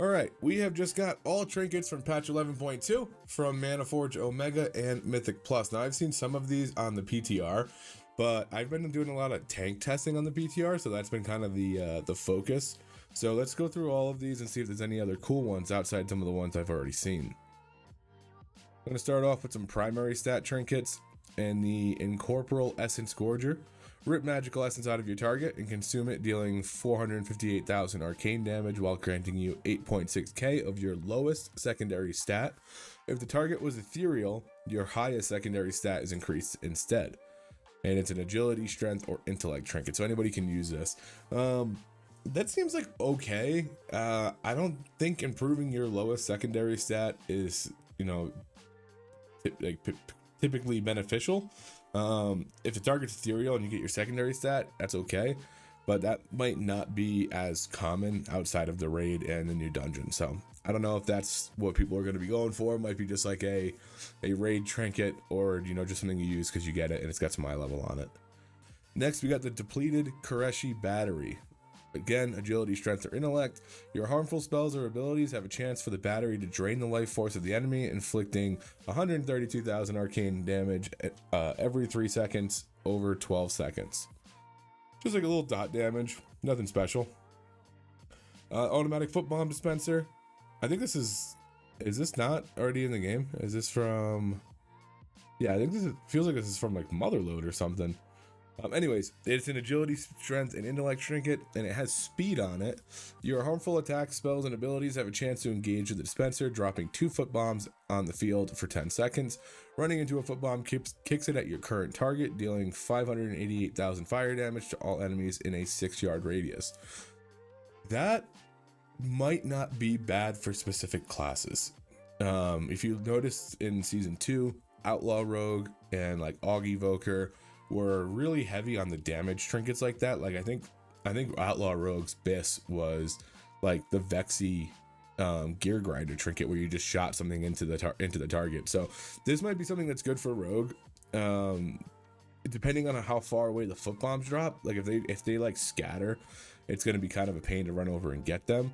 Alright, we have just got all trinkets from patch 11.2 from Manaforge Omega and Mythic Plus. Now, I've seen some of these on the PTR, but I've been doing a lot of tank testing on the PTR, so that's been kind of the focus. So let's go through all of these and see if there's any other cool ones outside some of the ones I've already seen. I'm going to start off with some primary stat trinkets and the Incorporeal Essence Gorger. Rip magical essence out of your target and consume it, dealing 458,000 arcane damage while granting you 8.6k of your lowest secondary stat. If the target was ethereal, your highest secondary stat is increased instead. And it's an agility, strength, or intellect trinket, so anybody can use this. That seems like okay. I don't think improving your lowest secondary stat is, typically beneficial. If the target's ethereal and you get your secondary stat, that's okay, but that might not be as common outside of the raid and the new dungeon. So I don't know if that's what people are going to be going for. It might be just like a raid trinket, or just something you use because you get it and it's got some eye level on it. Next, we got the depleted Koreshi battery. Again, agility, strength, or intellect. Your harmful spells or abilities have a chance for the battery to drain the life force of the enemy, inflicting 132,000 arcane damage every 3 seconds over 12 seconds. Just like a little dot damage, nothing special. Automatic foot bomb dispenser. I think this is this not already in the game? Is this from... Yeah, I think feels like this is from like Motherload or something. Anyways, it's an agility, strength, and intellect trinket, and it has speed on it. Your harmful attacks, spells, and abilities have a chance to engage with the dispenser, dropping 2 foot bombs on the field for 10 seconds. Running into a foot bomb kicks it at your current target, dealing 588,000 fire damage to all enemies in a 6-yard radius. That might not be bad for specific classes. If you noticed in Season 2, Outlaw Rogue and like Aug Evoker were really heavy on the damage trinkets like that. Like I think Outlaw Rogue's Biss was like the Vexy gear grinder trinket where you just shot something into the target. So this might be something that's good for Rogue. Depending on how far away the foot bombs drop, like if they like scatter, it's going to be kind of a pain to run over and get them.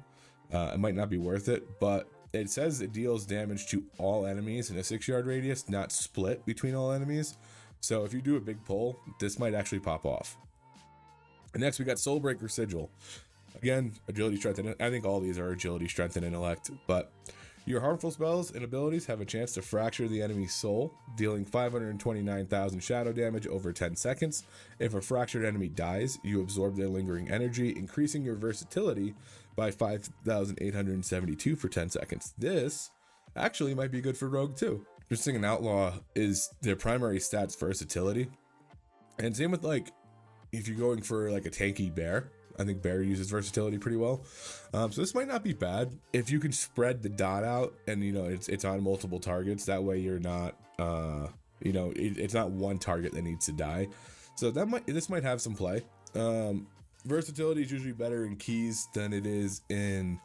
It might not be worth it, but it says it deals damage to all enemies in a 6-yard radius, not split between all enemies. So if you do a big pull, this might actually pop off. And next we got Soulbreaker Sigil. Again, agility, strength, and I think all these are agility, strength, and intellect. But your harmful spells and abilities have a chance to fracture the enemy's soul, dealing 529,000 shadow damage over 10 seconds. If a fractured enemy dies, you absorb their lingering energy, increasing your versatility by 5,872 for 10 seconds. This actually might be good for Rogue too. Interesting, an Outlaw is their primary stats versatility, and same with like if you're going for like a tanky bear. I think bear uses versatility pretty well, so this might not be bad if you can spread the dot out and it's on multiple targets. That way you're not it's not one target that needs to die. So this might have some play. Versatility is usually better in keys than it is in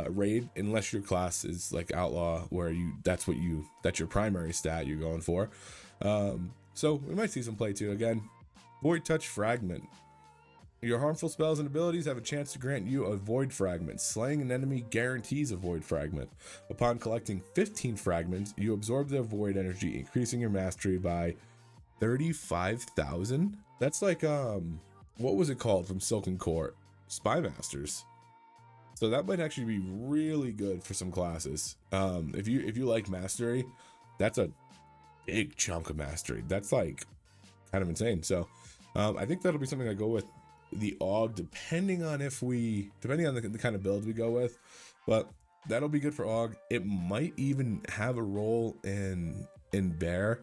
raid, unless your class is like Outlaw, where that's your primary stat you're going for. So we might see some play too. Again, Void Touch Fragment. Your harmful spells and abilities have a chance to grant you a Void Fragment. Slaying an enemy guarantees a Void Fragment. Upon collecting 15 fragments, you absorb their Void energy, increasing your mastery by 35,000. That's like what was it called from Silken Court? Spy Masters. So that might actually be really good for some classes. If you like mastery, that's a big chunk of mastery. That's like kind of insane. So I think that'll be something I go with the Aug, depending on the kind of build we go with. But that'll be good for Aug. It might even have a role in Bear.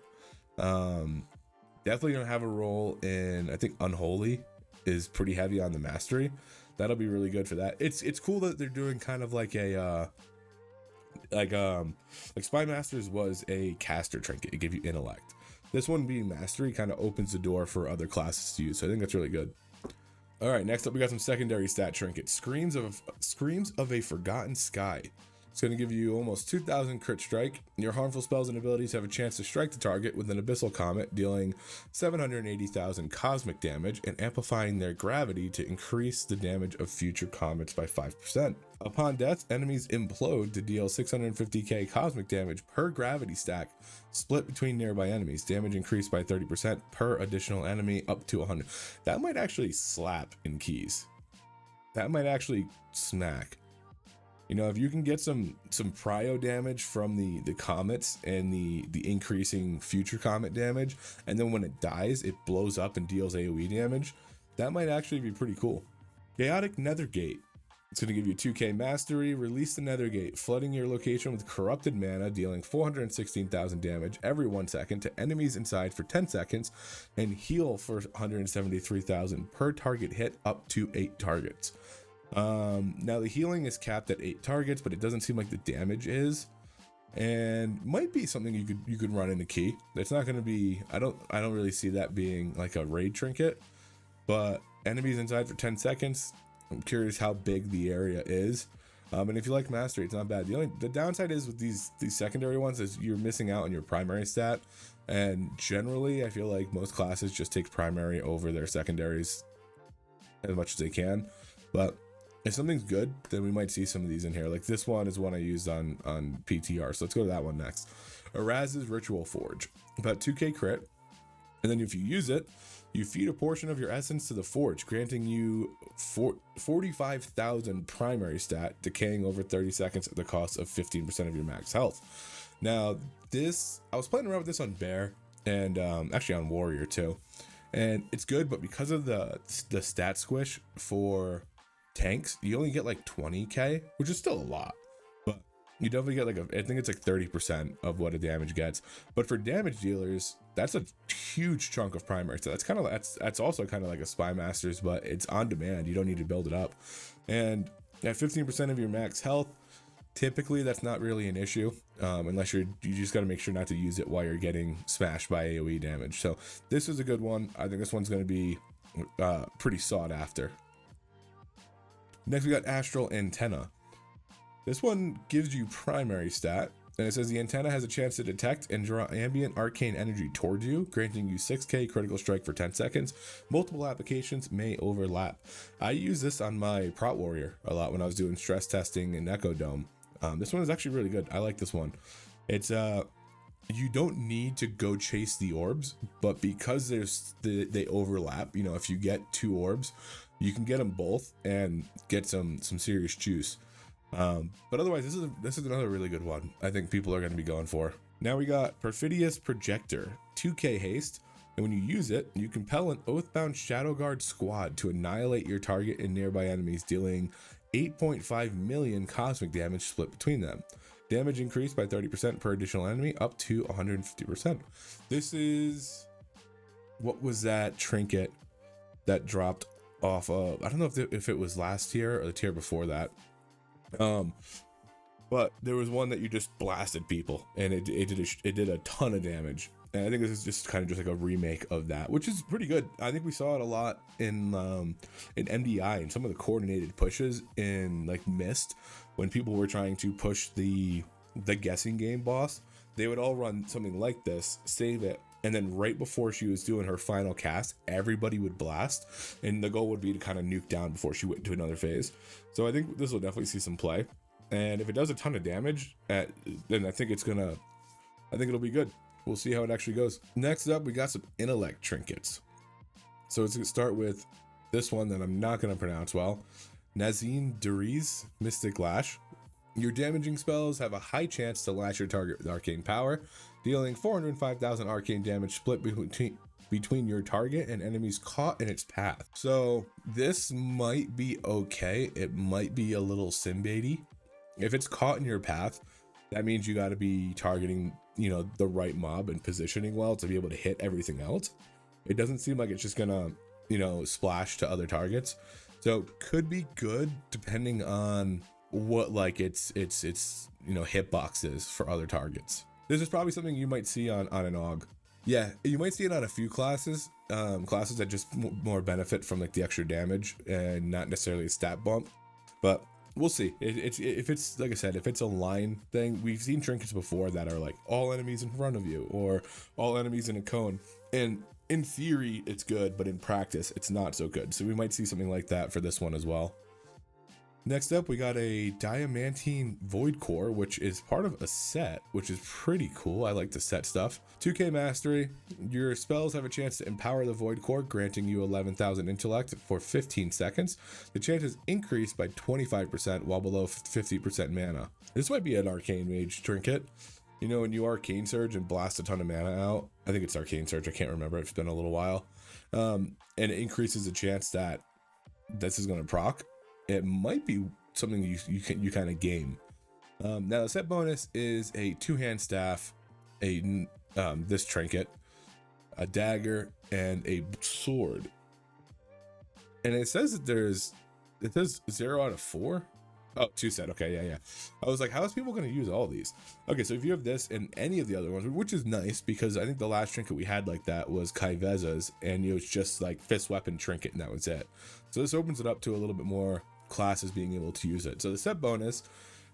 Definitely gonna have a role in, I think Unholy is pretty heavy on the mastery. That'll be really good for that. It's cool that they're doing kind of like a like Spy Masters was a caster trinket. It gave you intellect. This one being mastery kind of opens the door for other classes to use. So I think that's really good. All right, next up we got some secondary stat trinkets. Screams of a Forgotten Sky. It's going to give you almost 2,000 crit strike. Your harmful spells and abilities have a chance to strike the target with an abyssal comet, dealing 780,000 cosmic damage and amplifying their gravity to increase the damage of future comets by 5%. Upon death, enemies implode to deal 650k cosmic damage per gravity stack, split between nearby enemies. Damage increased by 30% per additional enemy, up to 100. That might actually slap in keys. That might actually smack. You know, if you can get some prio damage from the comets and the increasing future comet damage, and then when it dies, it blows up and deals AoE damage, that might actually be pretty cool. Chaotic Nethergate. It's going to give you 2k mastery. Release the Nethergate, flooding your location with corrupted mana, dealing 416,000 damage every 1 second to enemies inside for 10 seconds, and heal for 173,000 per target hit up to 8 targets. Now the healing is capped at 8 targets, but it doesn't seem like the damage is, and might be something you could run in a key. It's not going to be, I don't really see that being like a raid trinket, but enemies inside for 10 seconds. I'm curious how big the area is. And if you like mastery, it's not bad. The downside is with these secondary ones is you're missing out on your primary stat, and generally I feel like most classes just take primary over their secondaries as much as they can. But if something's good, then we might see some of these in here. Like this one is one I used on PTR, so let's go to that one next. Eraz's Ritual Forge, about 2k crit, and then if you use it, you feed a portion of your essence to the forge, granting you 45,000 primary stat, decaying over 30 seconds at the cost of 15% of your max health. Now this, I was playing around with this on Bear and actually on Warrior too, and it's good, but because of the stat squish for tanks, you only get like 20k, which is still a lot, but you definitely get like I think it's like 30% of what a damage gets. But for damage dealers, that's a huge chunk of primary, so that's also kind of like a Spy Masters, but it's on demand. You don't need to build it up, and at 15% of your max health, typically that's not really an issue, unless you just got to make sure not to use it while you're getting smashed by AoE damage. So this is a good one. I think this one's going to be pretty sought after. Next, we got Astral Antenna. This one gives you primary stat, and it says the antenna has a chance to detect and draw ambient arcane energy towards you, granting you 6k critical strike for 10 seconds. Multiple applications may overlap. I use this on my Prot Warrior a lot when I was doing stress testing in Echo Dome. This one is actually really good. I like this one. It's you don't need to go chase the orbs, but because they overlap, you know, if you get 2 orbs, you can get them both and get some serious juice. But otherwise, this is another really good one I think people are going to be going for. Now we got Perfidious Projector, 2k haste, and when you use it, you compel an Oathbound Shadowguard squad to annihilate your target and nearby enemies, dealing 8.5 million cosmic damage split between them. Damage increased by 30% per additional enemy, up to 150%. This is, what was that trinket that dropped off of, I don't know if it was last tier or the tier before that, but there was one that you just blasted people and it did a ton of damage, and I think this is just kind of just like a remake of that, which is pretty good. I think we saw it a lot in MDI and some of the coordinated pushes in like Mist, when people were trying to push the guessing game boss. They would all run something like this, save it, and then right before she was doing her final cast, everybody would blast, and the goal would be to kind of nuke down before she went to another phase. So I think this will definitely see some play, and if it does a ton of damage, then I think it'll be good. We'll see how it actually goes. Next up, we got some intellect trinkets. So it's gonna start with this one that I'm not gonna pronounce well. Nazine Duriz Mystic Lash. Your damaging spells have a high chance to lash your target with arcane power, dealing 405,000 arcane damage split between your target and enemies caught in its path. So this might be okay. It might be a little sim baity. If it's caught in your path, that means you got to be targeting, you know, the right mob and positioning well to be able to hit everything else. It doesn't seem like it's just gonna, you know, splash to other targets. So could be good depending on what like its you know, hitboxes for other targets. This is probably something you might see on an AUG. Yeah, you might see it on a few classes that just more benefit from like the extra damage and not necessarily a stat bump. But we'll see. If it's like I said, if it's a line thing, we've seen trinkets before that are like all enemies in front of you or all enemies in a cone, and in theory it's good, but in practice it's not so good. So we might see something like that for this one as well. Next up, we got a Diamantine Void Core, which is part of a set, which is pretty cool. I like the set stuff. 2k Mastery. Your spells have a chance to empower the Void Core, granting you 11,000 intellect for 15 seconds. The chance is increased by 25% while below 50% mana. This might be an Arcane Mage trinket. You know, when you Arcane Surge and blast a ton of mana out, I think it's Arcane Surge, I can't remember, it's been a little while. And it increases the chance that this is going to proc. It might be something you kind of game. Now the set bonus is a 2-hand staff, this trinket, a dagger, and a sword. And it says that it says 0 out of 4. Oh, 2 set. Okay, yeah. I was like, how is people going to use all these? Okay, so if you have this and any of the other ones, which is nice because I think the last trinket we had like that was Kaiveza's, and it was just like fist weapon trinket, and that was it. So this opens it up to a little bit more classes being able to use it. So the set bonus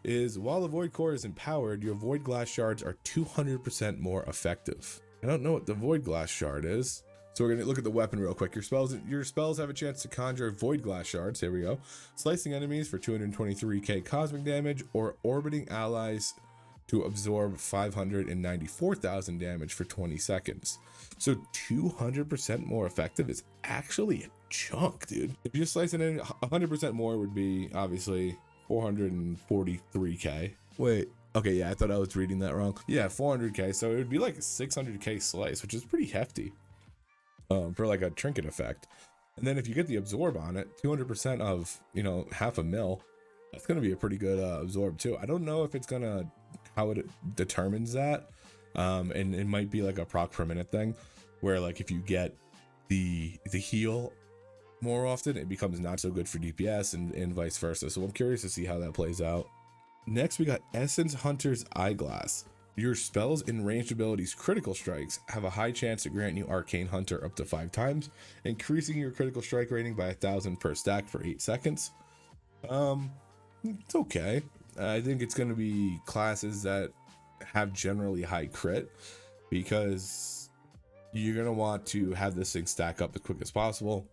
is while the Void Core is empowered, your Void Glass shards are 200% more effective. I don't know what the Void Glass shard is. So we're going to look at the weapon real quick. Your spells have a chance to conjure Void Glass shards. Here we go. Slicing enemies for 223k cosmic damage, or orbiting allies to absorb 594,000 damage for 20 seconds. So 200% more effective is actually a chunk, dude. If you slice it in, 100% more would be obviously 443k. Wait. Okay, yeah, I thought I was reading that wrong. Yeah, 400k. So it would be like a 600k slice, which is pretty hefty. For like a trinket effect. And then if you get the absorb on it, 200% of, you know, half a mil, that's going to be a pretty good absorb too. I don't know if it's gonna, how it determines that. And it might be like a proc per minute thing where like if you get the heal more often, it becomes not so good for DPS and vice versa. So I'm curious to see how that plays out. Next, we got Essence Hunter's Eyeglass. Your spells and ranged abilities critical strikes have a high chance to grant you Arcane Hunter up to 5 times, increasing your critical strike rating by 1,000 per stack for 8 seconds. It's okay. I think it's going to be classes that have generally high crit because you're going to want to have this thing stack up as quick as possible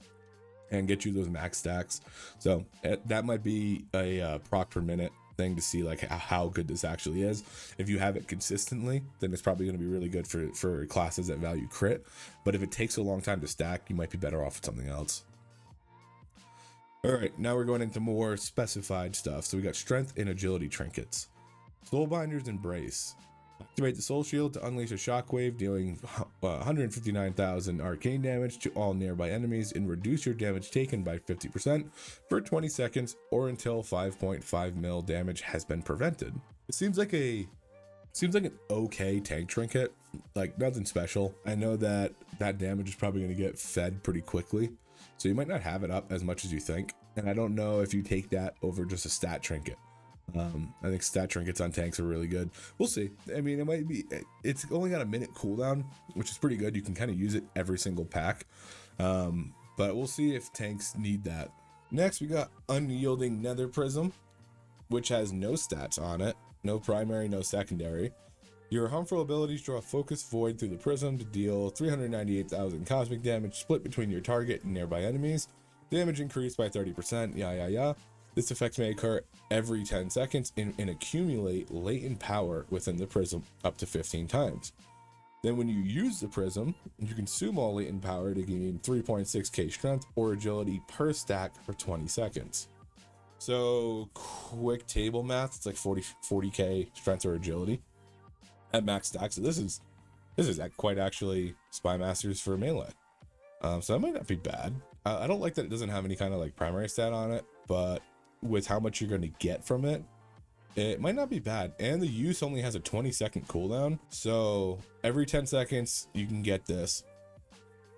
and get you those max stacks. So that might be a proc per minute thing to see like how good this actually is. If you have it consistently, then it's probably going to be really good for classes that value crit. But if it takes a long time to stack, you might be better off with something else. All right, now we're going into more specified stuff. So we got strength and agility trinkets. Soulbinder's Embrace. Activate the soul shield to unleash a shockwave, dealing 159,000 arcane damage to all nearby enemies, and reduce your damage taken by 50% for 20 seconds or until 5.5 mil damage has been prevented. It seems like an okay tank trinket, like nothing special. I know that damage is probably going to get fed pretty quickly, so you might not have it up as much as you think. And I don't know if you take that over just a stat trinket. I think stat trinkets on tanks are really good. We'll see. I mean, it might be, it's only got a minute cooldown, which is pretty good. You can kind of use it every single pack. But we'll see if tanks need that. Next, we got Unyielding Nether Prism, which has no stats on it. No primary, no secondary. Your harmful abilities draw a focused void through the prism to deal 398,000 cosmic damage split between your target and nearby enemies. Damage increased by 30%. Yeah. This effect may occur every 10 seconds and accumulate latent power within the prism up to 15 times. Then when you use the prism, you consume all latent power to gain 3.6k strength or agility per stack for 20 seconds. So quick table math, it's like 40k strength or agility at max stack. So this is quite actually Spy Masters for melee. So that might not be bad. I don't like that it doesn't have any kind of like primary stat on it, but with how much you're going to get from it, it might not be bad. And the use only has a 20-second cooldown, so every 10 seconds you can get this,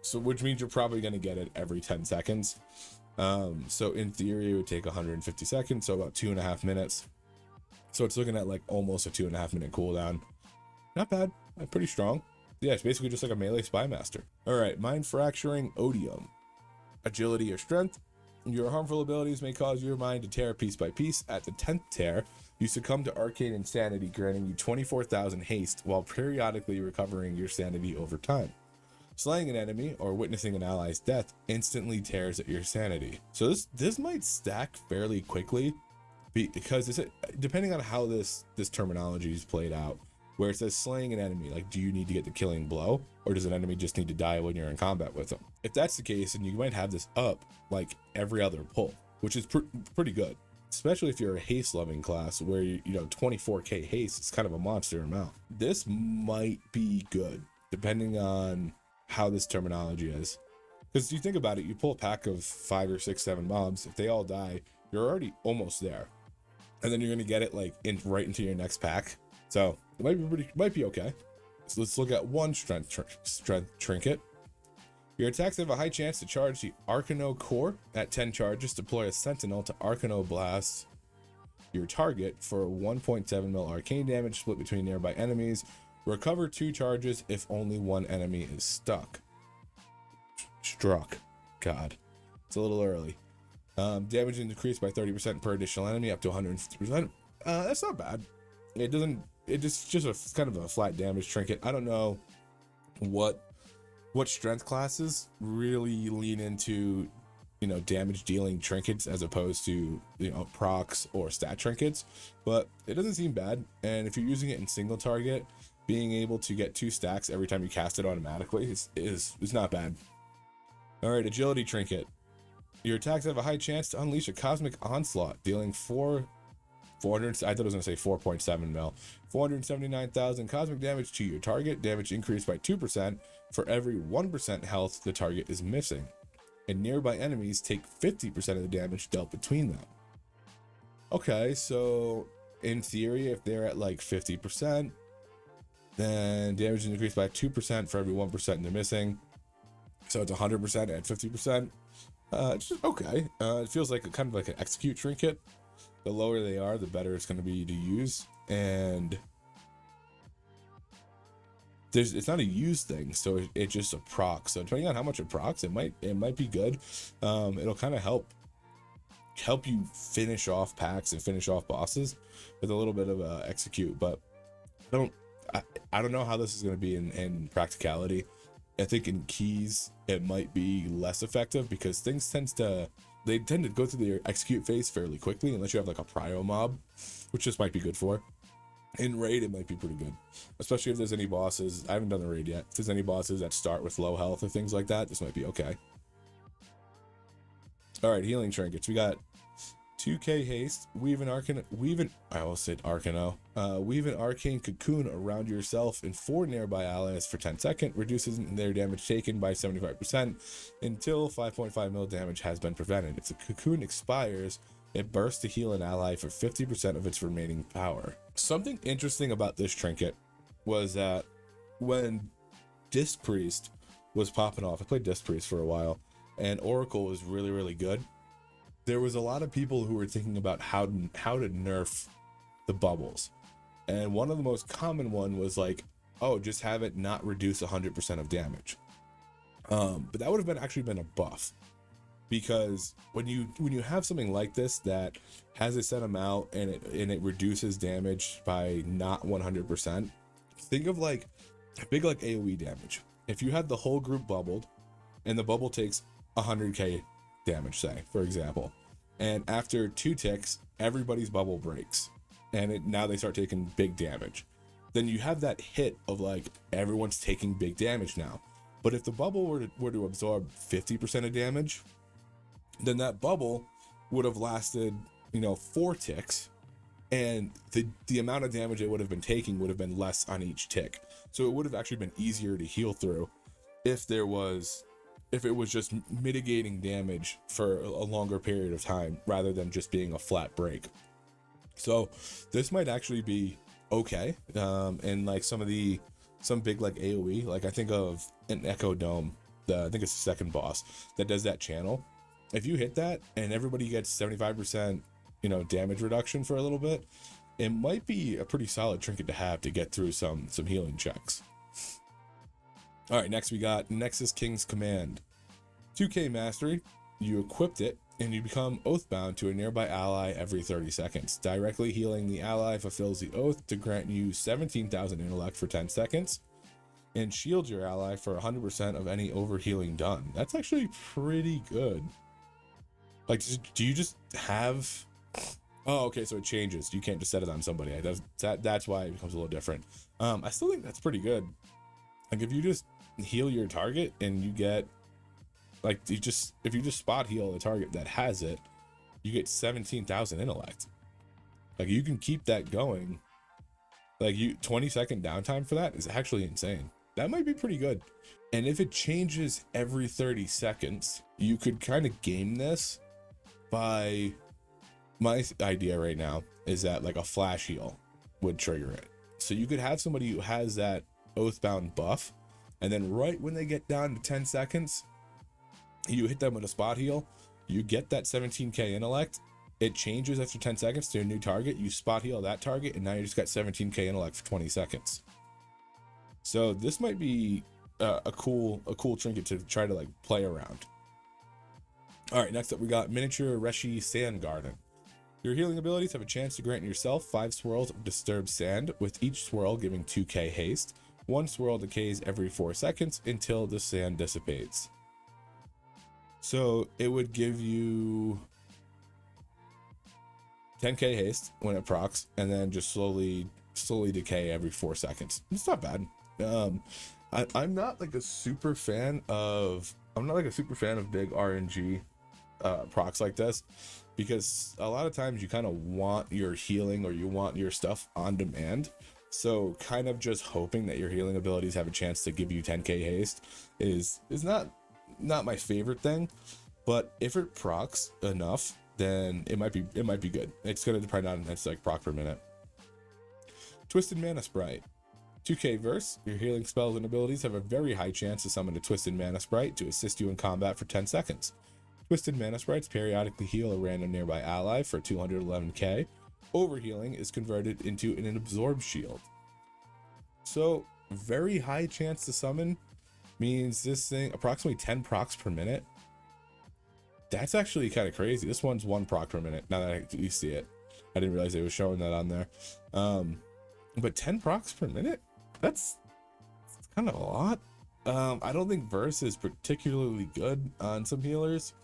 so which means you're probably going to get it every 10 seconds. So in theory it would take 150 seconds, so about 2.5 minutes. So it's looking at like almost a 2.5 minute cooldown. Not bad, pretty strong. Yeah, it's basically just like a melee Spy Master. All right, Mind Fracturing Odium. Agility or strength. Your harmful abilities may cause your mind to tear piece by piece. At the 10th tear, you succumb to arcane insanity, granting you 24,000 haste while periodically recovering your sanity over time. Slaying an enemy or witnessing an ally's death instantly tears at your sanity. So this might stack fairly quickly, because depending on how this terminology is played out, where it says slaying an enemy, like, do you need to get the killing blow, or does an enemy just need to die when you're in combat with them? If that's the case, then you might have this up like every other pull, which is pretty good, especially if you're a haste loving class where you know 24k haste is kind of a monster amount. This might be good depending on how this terminology is, because you think about it, you pull a pack of 5 or 6, 7 mobs. If they all die, you're already almost there, and then you're gonna get it like right into your next pack. So it might be okay. So let's look at one strength trinket. Your attacks have a high chance to charge the Arcano core. At 10 charges, deploy a sentinel to Arcano blast your target for 1.7 mil arcane damage split between nearby enemies. Recover 2 charges if only one enemy is struck. God, it's a little early. Damage increased by 30% per additional enemy, up to 150%. That's not bad. It's just a kind of a flat damage trinket. I don't know what strength classes really lean into, you know, damage dealing trinkets as opposed to, you know, procs or stat trinkets, but it doesn't seem bad. And if you're using it in single target, being able to get 2 stacks every time you cast it automatically is not bad. All right, agility trinket. Your attacks have a high chance to unleash a cosmic onslaught, dealing 400, I thought it was going to say 4.7 mil, 479,000 cosmic damage to your target. Damage increased by 2% for every 1% health the target is missing, and nearby enemies take 50% of the damage dealt between them. Okay, so in theory, if they're at like 50%, then damage is increased by 2% for every 1% they're missing. So it's 100% at 50%. It's just okay. It feels like kind of like an execute trinket. The lower they are, the better it's going to be to use, and it's not a use thing, so it's just a proc. So depending on how much it procs, it might be good. It'll kind of help you finish off packs and finish off bosses with a little bit of a execute. But I don't know how this is going to be in practicality. I think in keys it might be less effective, because things tend to go through their execute phase fairly quickly, unless you have like a prio mob, which this might be good for. In raid, it might be pretty good, especially if there's any bosses. I haven't done the raid yet. If there's any bosses that start with low health or things like that, this might be okay. All right, healing trinkets. We got 2k haste, weave an arcane cocoon around yourself and 4 nearby allies for 10 seconds, reduces their damage taken by 75% until 5.5 mil damage has been prevented. If the cocoon expires, it bursts to heal an ally for 50% of its remaining power. Something interesting about this trinket was that when Disc Priest was popping off, I played Disc Priest for a while, and Oracle was really, really good. There was a lot of people who were thinking about how to nerf the bubbles. And one of the most common one was like, oh, just have it not reduce 100% of damage. But that would have actually been a buff, because when you have something like this that has a set amount and it reduces damage by not 100%, think of like big like AoE damage. If you had the whole group bubbled and the bubble takes 100k damage, say, for example, and after 2 ticks everybody's bubble breaks and now they start taking big damage, then you have that hit of like everyone's taking big damage now. But if the bubble were to absorb 50% of damage, then that bubble would have lasted, 4 ticks, and the amount of damage it would have been taking would have been less on each tick. So it would have actually been easier to heal through if it was just mitigating damage for a longer period of time rather than just being a flat break. So this might actually be okay. And like some big like AoE, like I think of an Echo Dome, I think it's the second boss that does that channel. If you hit that and everybody gets 75%, damage reduction for a little bit, it might be a pretty solid trinket to have to get through some healing checks. All right, next we got Nexus King's Command. 2k mastery. You equipped it and you become oathbound to a nearby ally every 30 seconds. Directly healing the ally fulfills the oath to grant you 17,000 intellect for 10 seconds, and shield your ally for 100% of any overhealing done. That's actually pretty good. Like, do you just have... Oh, okay, so it changes. You can't just set it on somebody. That's why it becomes a little different. I still think that's pretty good. Like, if you just heal your target and you get... Like, if you just spot heal the target that has it, you get 17,000 intellect. Like, you can keep that going. Like, 20-second downtime for that is actually insane. That might be pretty good. And if it changes every 30 seconds, you could kind of game this by... My idea right now is that, like, a flash heal would trigger it. So you could have somebody who has that oathbound buff, and then right when they get down to 10 seconds, you hit them with a spot heal, you get that 17k intellect, it changes after 10 seconds to a new target, you spot heal that target, and now you just got 17k intellect for 20 seconds. So this might be a cool trinket to try to, like, play around. All right, next up we got Miniature Reshi Sand Garden. Your healing abilities have a chance to grant yourself 5 swirls of disturbed sand, with each swirl giving 2k haste. 1 swirl decays every 4 seconds until the sand dissipates. So it would give you 10k haste when it procs, and then just slowly decay every 4 seconds. It's not bad. I'm not like a super fan of big RNG procs like this, because a lot of times you kind of want your healing or you want your stuff on demand. So kind of just hoping that your healing abilities have a chance to give you 10k haste is not my favorite thing. But if it procs enough, then it might be good. It's gonna depend on its, like, proc per minute. Twisted Mana Sprite. 2k verse. Your healing spells and abilities have a very high chance to summon a Twisted Mana Sprite to assist you in combat for 10 seconds. Twisted Mana Sprites periodically heal a random nearby ally for 211k. Overhealing is converted into an Absorb Shield. So, very high chance to summon means this thing, approximately 10 procs per minute. That's actually kind of crazy. This one's 1 proc per minute, now that you see it. I didn't realize they were showing that on there. But 10 procs per minute? That's kind of a lot. I don't think Verse is particularly good on some healers.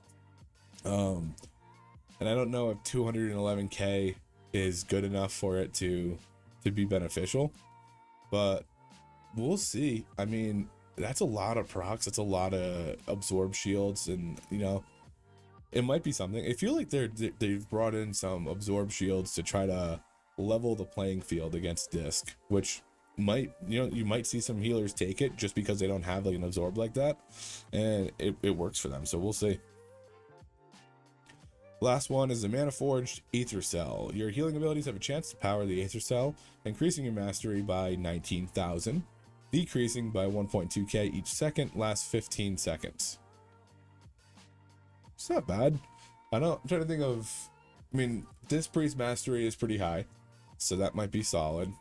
And I don't know if 211k is good enough for it to be beneficial, but we'll see. I mean, that's a lot of procs. That's a lot of absorb shields, and it might be something. I feel like they've brought in some absorb shields to try to level the playing field against disc, which might, you might see some healers take it just because they don't have, like, an absorb like that, and it works for them. So we'll see. Last one is the Mana Forged Aether Cell. Your healing abilities have a chance to power the Aether Cell, increasing your mastery by 19,000, decreasing by 1.2k each second, lasts 15 seconds. It's not bad. I'm trying to think of, Disc Priest mastery is pretty high, so that might be solid.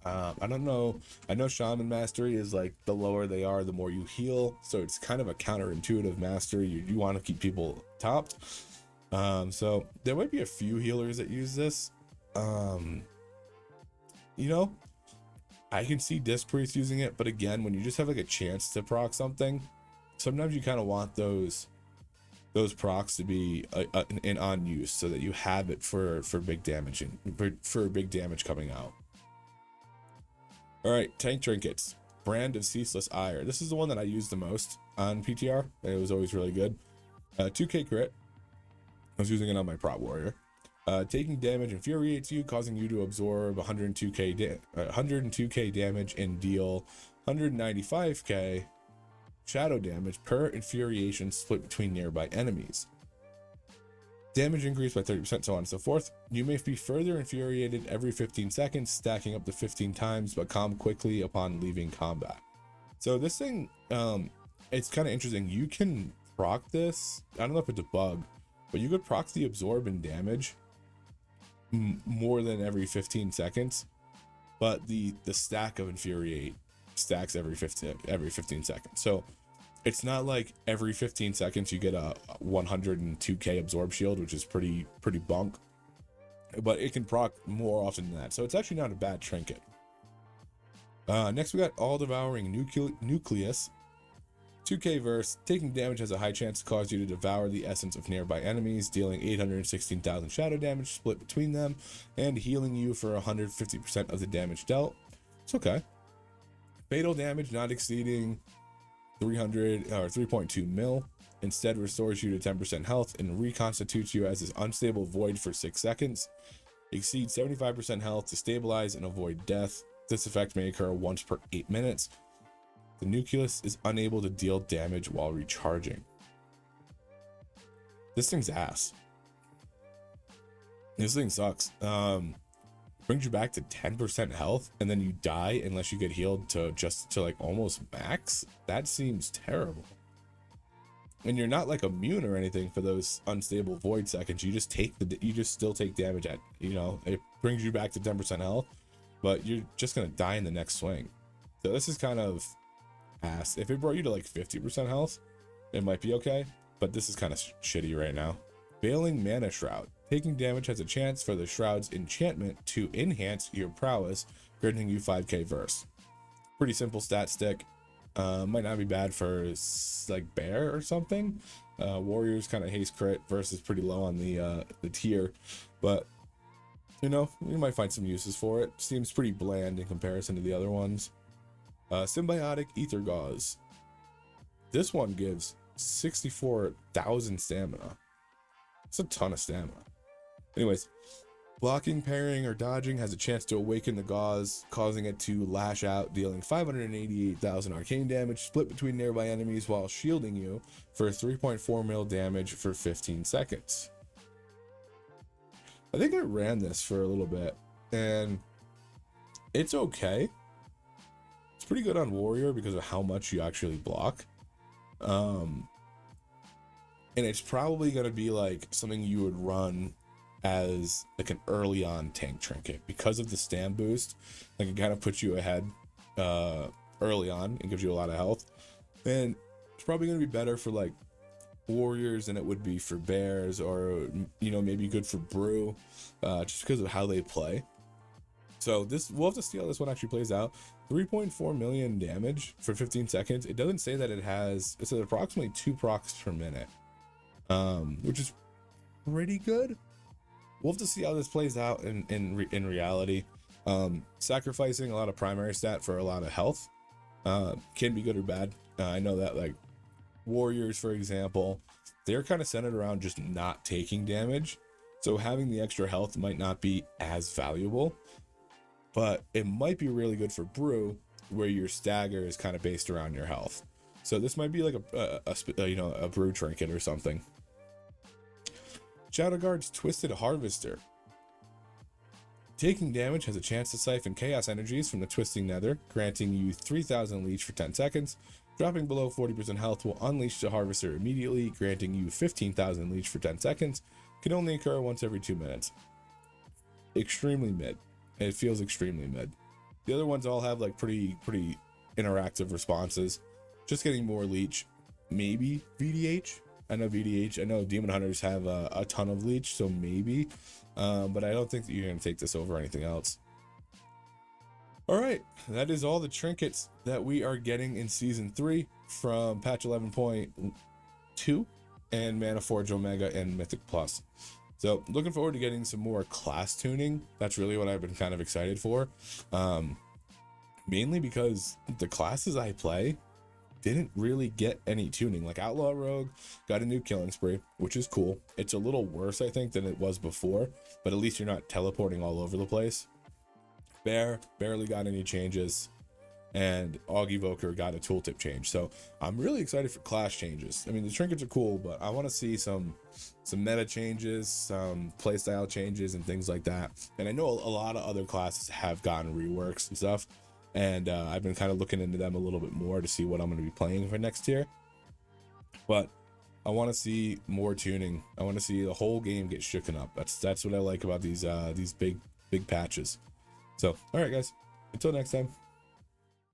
I don't know. I know Shaman mastery is, like, the lower they are, the more you heal, so it's kind of a counterintuitive mastery. You want to keep people topped. So there might be a few healers that use this. I can see Disc Priest using it, but again, when you just have, like, a chance to proc something, sometimes you kind of want those procs to be in on use, so that you have it for big damage and for big damage coming out. All right, Tank Trinkets, Brand of Ceaseless Ire. This is the one that I use the most on PTR. It was always really good. 2k crit. I was using it on my Prot Warrior. Taking damage infuriates you, causing you to absorb 102k damage and deal 195k shadow damage per infuriation split between nearby enemies. Damage increased by 30%, so on and so forth. You may be further infuriated every 15 seconds, stacking up to 15 times, but calm quickly upon leaving combat. So this thing, it's kind of interesting. You can proc this. I don't know if it's a bug, but you could proc the absorb and damage more than every 15 seconds, but the stack of infuriate stacks every 15 seconds. So It's not like every 15 seconds you get a 102k absorb shield, which is pretty bunk, but it can proc more often than that, so it's actually not a bad trinket. Next we got all devouring nucleus. 2k verse. Taking damage has a high chance to cause you to devour the essence of nearby enemies, dealing 816,000 shadow damage split between them, and healing you for 150% of the damage dealt. It's okay. Fatal damage not exceeding 300 or 3.2 mil. Instead restores you to 10% health and reconstitutes you as this unstable void for 6 seconds. Exceeds 75% health to stabilize and avoid death. This effect may occur once per 8 minutes. The nucleus is unable to deal damage while recharging. This thing's ass. This thing sucks. Brings you back to 10% health, and then you die unless you get healed to like almost max. That seems terrible. And you're not like immune or anything for those unstable void seconds. You just still take damage at, it brings you back to 10% health, but you're just gonna die in the next swing. So this is kind of ass. If it brought you to like 50% health, it might be okay, but this is kind of shitty right now. Failing Mana Shroud. Taking damage has a chance for the Shroud's enchantment to enhance your prowess, granting you 5k verse. Pretty simple stat stick. Might not be bad for like bear or something. Warriors kind of haste crit, versus pretty low on the tier, but you might find some uses for it. Seems pretty bland in comparison to the other ones. Symbiotic Ether Gauze. This one gives 64,000 stamina. It's a ton of stamina. Anyways, blocking, parrying, or dodging has a chance to awaken the gauze, causing it to lash out, dealing 588,000 arcane damage split between nearby enemies while shielding you for 3.4 mil damage for 15 seconds. I think I ran this for a little bit, and it's okay. It's pretty good on warrior because of how much you actually block. And it's probably going to be like something you would run as like an early on tank trinket because of the stam boost. Like it kind of puts you ahead early on and gives you a lot of health. And it's probably going to be better for like warriors than it would be for bears, or maybe good for brew, just because of how they play. So we'll have to see how this one actually plays out. 3.4 million damage for 15 seconds. It doesn't say that it says approximately 2 procs per minute, which is pretty good. We'll have to see how this plays out in reality. Sacrificing a lot of primary stat for a lot of health can be good or bad. I know that like warriors, for example, they're kind of centered around just not taking damage, so having the extra health might not be as valuable, but it might be really good for brew, where your stagger is kind of based around your health. So this might be like a brew trinket or something. Shadowguard's Twisted Harvester. Taking damage has a chance to siphon chaos energies from the twisting nether, granting you 3,000 leech for 10 seconds. Dropping below 40% health will unleash the harvester immediately, granting you 15,000 leech for 10 seconds. Can only occur once every 2 minutes. Extremely mid. It feels extremely mid. The other ones all have like pretty interactive responses. Just getting more leech. Maybe VDH. I know Demon Hunters have a ton of leech, so maybe. But I don't think that you're going to take this over anything else. All right, that is all the trinkets that we are getting in Season 3 from patch 11.2 and Mana Forge Omega and Mythic Plus. So looking forward to getting some more class tuning. That's really what I've been kind of excited for. Mainly because the classes I play didn't really get any tuning. Like Outlaw Rogue got a new killing spree, which is cool. It's a little worse, I think, than it was before, but at least you're not teleporting all over the place. Bear barely got any changes, and Aug Evoker got a tooltip change. So I'm really excited for class changes. I mean, the trinkets are cool, but I want to see some meta changes, some playstyle changes, and things like that. And I know a lot of other classes have gotten reworks and stuff, and I've been kind of looking into them a little bit more to see what I'm going to be playing for next year. But I want to see more tuning. I want to see the whole game get shooken up. That's what I like about these big patches. So, all right, guys, until next time.